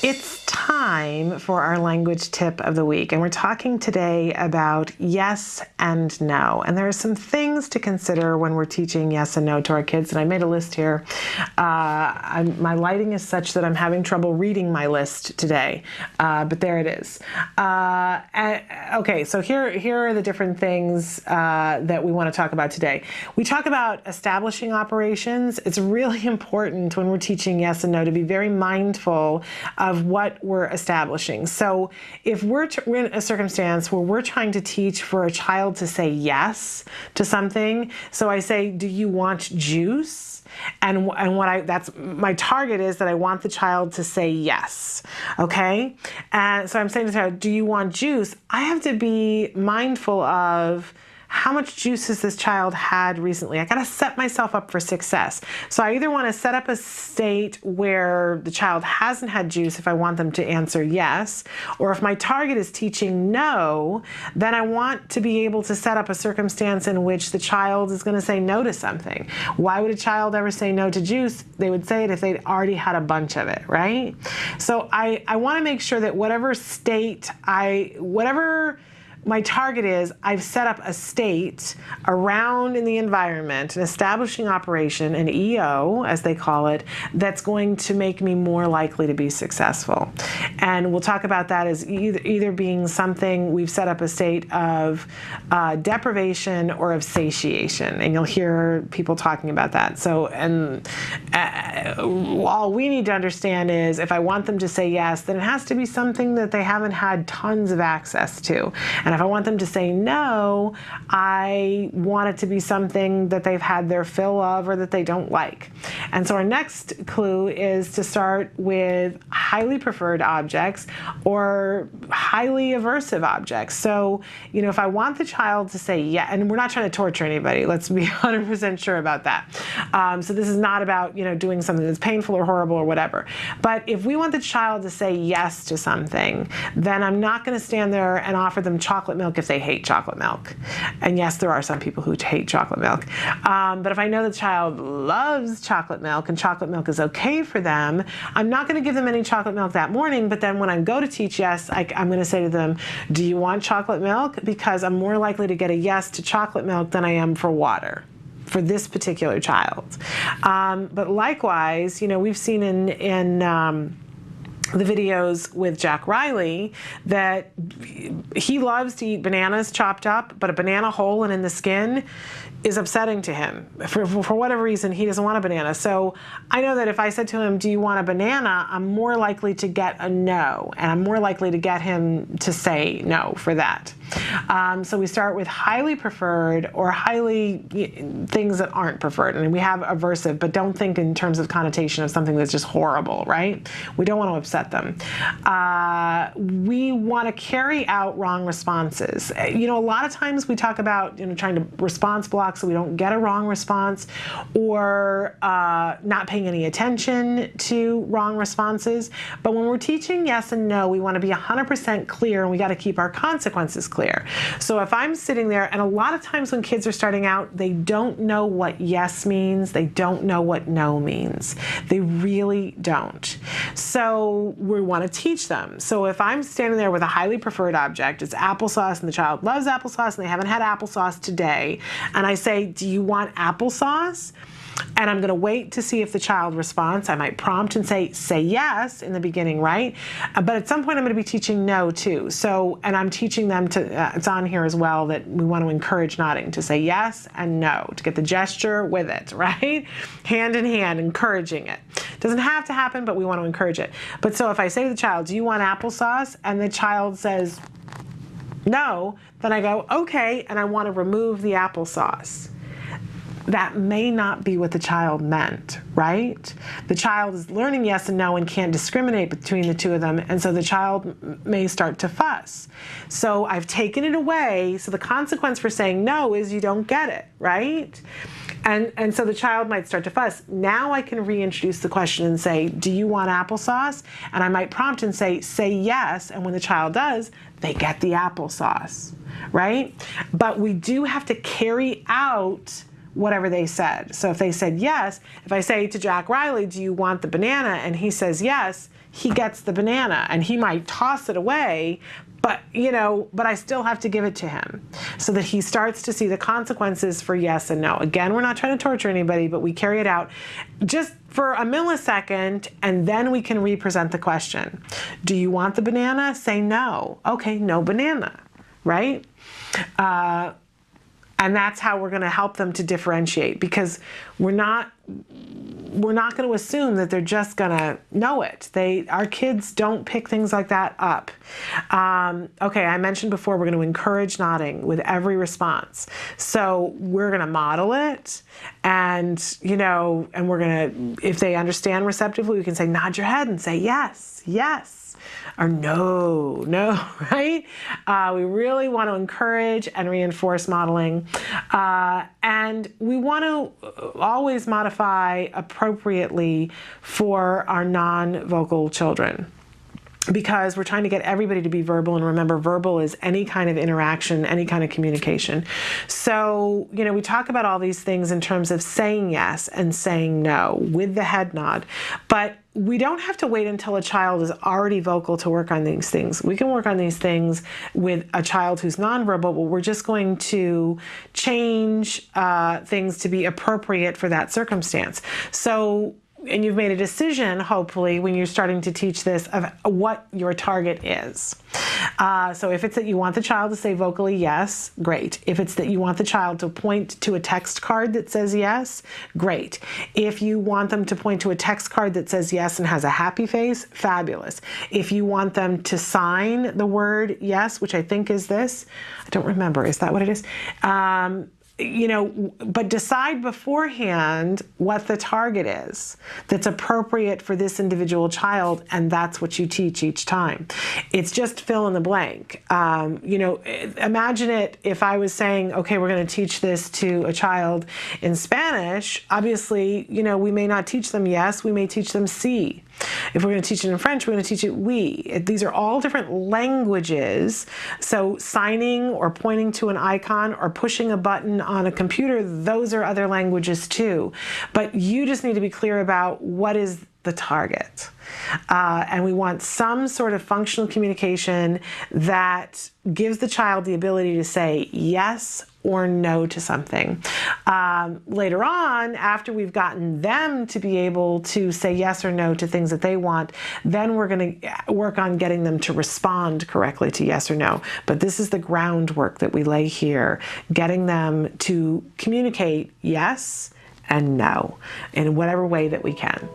It's time for our language tip of the week, and we're talking today about yes and no. And there are some things to consider when we're teaching yes and no to our kids, and I made a list here. My lighting is such that I'm having trouble reading my list today, but there it is. Okay, so here are the different things that we want to talk about today. We talk about establishing operations. It's really important when we're teaching yes and no to be very mindful of what we're establishing. So if we're in a circumstance where we're trying to teach for a child to say yes to something, so I say, do you want juice? And that's my target is that I want the child to say yes. Okay? And so I'm saying to the child, do you want juice? I have to be mindful of how much juice has this child had recently? I got to set myself up for success. So I either want to set up a state where the child hasn't had juice if I want them to answer yes, or if my target is teaching no, then I want to be able to set up a circumstance in which the child is going to say no to something. Why would a child ever say no to juice? They would say it if they'd already had a bunch of it, right? So I want to make sure that whatever my target is, I've set up a state around in the environment, an establishing operation, an EO, as they call it, that's going to make me more likely to be successful. And we'll talk about that as either being something we've set up a state of deprivation or of satiation. And you'll hear people talking about that. So, all we need to understand is if I want them to say yes, then it has to be something that they haven't had tons of access to. And if I want them to say no, I want it to be something that they've had their fill of or that they don't like. And so our next clue is to start with highly preferred objects or highly aversive objects. So, if I want the child to say yes, and we're not trying to torture anybody, let's be 100% sure about that. So this is not about, doing something that's painful or horrible or whatever. But if we want the child to say yes to something, then I'm not going to stand there and offer them chocolate milk if they hate chocolate milk. And yes, there are some people who hate chocolate milk. But if I know the child loves chocolate milk and chocolate milk is okay for them, I'm not going to give them any chocolate milk that morning. But then when I go to teach yes, I'm going to say to them, do you want chocolate milk? Because I'm more likely to get a yes to chocolate milk than I am for water for this particular child. But likewise, we've seen in the videos with Jack Riley that he loves to eat bananas chopped up, but a banana whole and in the skin is upsetting to him. For whatever reason, he doesn't want a banana. So I know that if I said to him, do you want a banana? I'm more likely to get a no, and I'm more likely to get him to say no for that. So we start with highly preferred or things that aren't preferred. And we have aversive, but don't think in terms of connotation of something that's just horrible, right? We don't want to upset them. We want to carry out wrong responses. A lot of times we talk about, trying to response block so we don't get a wrong response, or not paying any attention to wrong responses. But when we're teaching yes and no, we want to be 100% clear, and we got to keep our consequences clear. So if I'm sitting there, and a lot of times when kids are starting out, they don't know what yes means. They don't know what no means. They really don't. So we want to teach them. So if I'm standing there with a highly preferred object, it's applesauce, and the child loves applesauce, and they haven't had applesauce today, and I say, do you want applesauce? And I'm going to wait to see if the child responds. I might prompt and say yes in the beginning, right? But at some point I'm going to be teaching no too. So, and I'm teaching them to, it's on here as well, that we want to encourage nodding, to say yes and no, to get the gesture with it, right? Hand in hand, encouraging it. Doesn't have to happen, but we want to encourage it. But so if I say to the child, do you want applesauce? And the child says no, then I go, okay, and I want to remove the applesauce. That may not be what the child meant, right? The child is learning yes and no and can't discriminate between the two of them, and so the child may start to fuss. So I've taken it away, so the consequence for saying no is you don't get it, right? And so the child might start to fuss. Now I can reintroduce the question and say, do you want applesauce? And I might prompt and say yes, and when the child does, they get the applesauce, right? But we do have to carry out whatever they said. So if they said yes, if I say to Jack Riley, do you want the banana? And he says yes, he gets the banana, and he might toss it away, but I still have to give it to him so that he starts to see the consequences for yes and no. Again, we're not trying to torture anybody, but we carry it out just for a millisecond, and then we can represent the question. Do you want the banana? Say no. Okay, no banana, right? And that's how we're going to help them to differentiate, because we're not going to assume that they're just going to know it. Our kids don't pick things like that up. Okay, I mentioned before, we're going to encourage nodding with every response. So we're going to model it, and we're going to, if they understand receptively, we can say, nod your head and say yes, yes. Or no, right? We really want to encourage and reinforce modeling. And we want to always modify appropriately for our non-vocal children, because we're trying to get everybody to be verbal. And remember, verbal is any kind of interaction, any kind of communication. So, we talk about all these things in terms of saying yes and saying no with the head nod. But we don't have to wait until a child is already vocal to work on these things. We can work on these things with a child who's nonverbal, but we're just going to change things to be appropriate for that circumstance. So, and you've made a decision, hopefully, when you're starting to teach this, of what your target is. So if it's that you want the child to say vocally yes, great. If it's that you want the child to point to a text card that says yes, great. If you want them to point to a text card that says yes and has a happy face, fabulous. If you want them to sign the word yes, which I think is this, I don't remember, is that what it is? But decide beforehand what the target is that's appropriate for this individual child, and that's what you teach each time. It's just fill in the blank. Imagine it if I was saying, okay, we're going to teach this to a child in Spanish. Obviously, we may not teach them yes, we may teach them sí. If we're going to teach it in French, we're going to teach it oui. These are all different languages. So signing or pointing to an icon or pushing a button on a computer, those are other languages too. But you just need to be clear about what is the target. And we want some sort of functional communication that gives the child the ability to say yes or no to something. Later on, after we've gotten them to be able to say yes or no to things that they want, then we're going to work on getting them to respond correctly to yes or no. But this is the groundwork that we lay here, getting them to communicate yes and no in whatever way that we can.